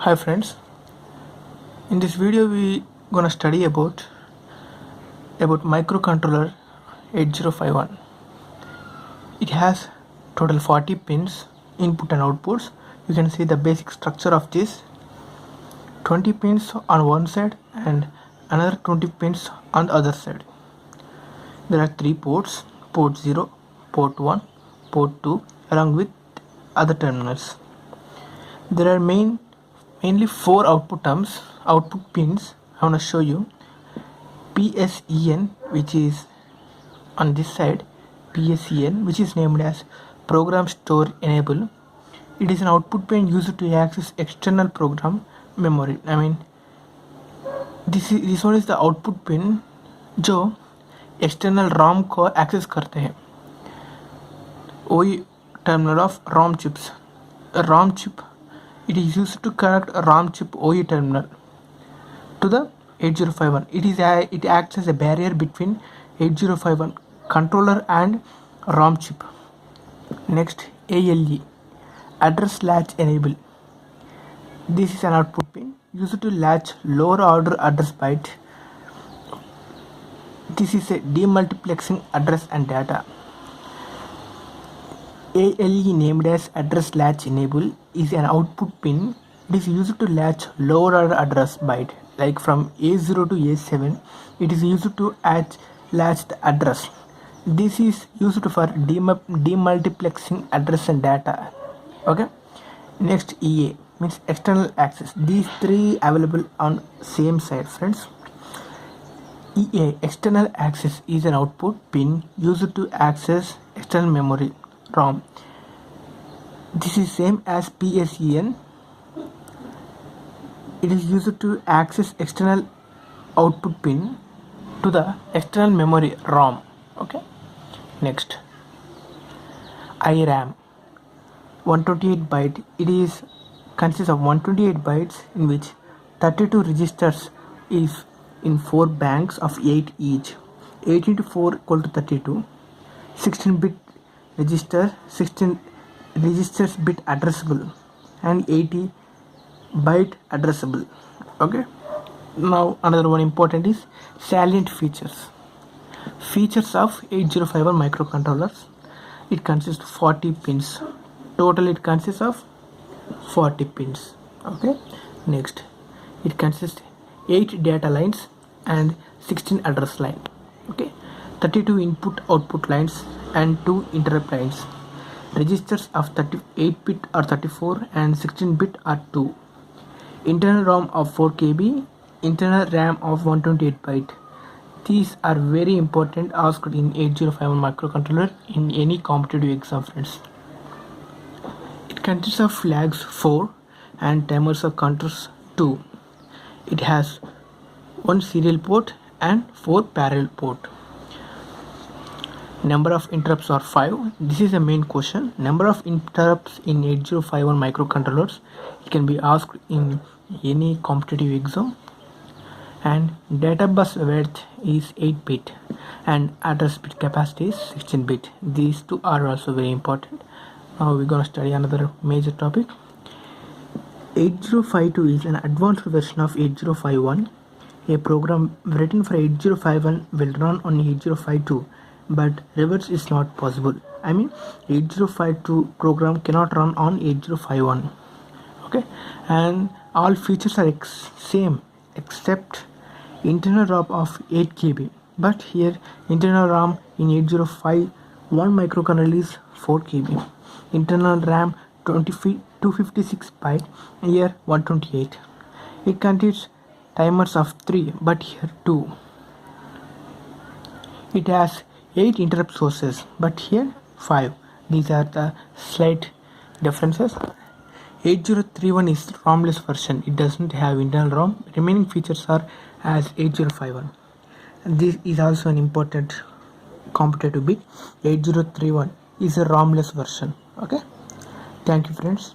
Hi friends, in this video we gonna study about microcontroller 8051. It has total 40 pins, input and outputs. You can see the basic structure of this: 20 pins on one side and another 20 pins on the other side. There are 3 ports: port 0, port 1, port 2, along with other terminals. There are mainly 4 output pins. I want to show you. PSEN, which is on this side, PSEN, which is named as Program Store Enable. It is an output pin used to access external program memory. this one is the output pin जो external ROM को access करते हैं. OE terminal of ROM chips. A ROM chip, it is used to connect a ROM chip OE terminal to the 8051. It acts as a barrier between 8051 controller and ROM chip. Next, ALE, address latch enable. This is an output pin used to latch lower order address byte. This is a demultiplexing address and data. ALE, named as address latch enable, is an output pin. It is used to latch lower order address byte, like from A0 to A7. It is used to latch the address. This is used for demultiplexing address and data. Okay. Next, EA means external access. These 3 available on same side, friends. EA, external access, is an output pin used to access external memory, ROM. This is same as PSEN. It is used to access external output pin to the external memory, ROM. Okay. Next, IRAM, 128 byte. It is consists of 128 bytes in which 32 registers is in 4 banks of 8 each. 8 into 4 equal to 32. 16-bit register, 16 registers bit addressable, and 80 byte addressable. Okay. Now another one important is salient features. Features of 8051 microcontrollers. It consists of 40 pins. Total it consists of 40 pins. Okay. Next, it consists 8 data lines and 16 address line. Okay. 32 input output lines and 2 interrupt lines. Registers of 38-bit or 34 and 16-bit are 2. Internal ROM of 4 KB, internal RAM of 128 byte. These are very important asked in 8051 microcontroller in any competitive exam, friends. It consists of flags 4 and timers of counters 2. It has 1 serial port and 4 parallel port. Number of interrupts are 5. This is a main question. Number of interrupts in 8051 microcontrollers, it can be asked in any competitive exam. And data bus width is 8-bit and address bit capacity is 16-bit. These 2 are also very important. Now we're going to study another major topic. 8052 is an advanced version of 8051. A program written for 8051 will run on 8052, but reverse is not possible. 8052 program cannot run on 8051. Okay, and all features are same except internal ROM of 8 KB, but here internal ROM in 8051 microcontroller is 4 KB. Internal RAM 256 byte, here 128. It contains timers of 3, but here 2. It has 8 interrupt sources, but here 5. These are the slight differences. 8031 is ROM-less version. It doesn't have internal ROM. Remaining features are as 8051. This is also an important competitive bit. 8031 is a ROM-less version. Okay. Thank you, friends.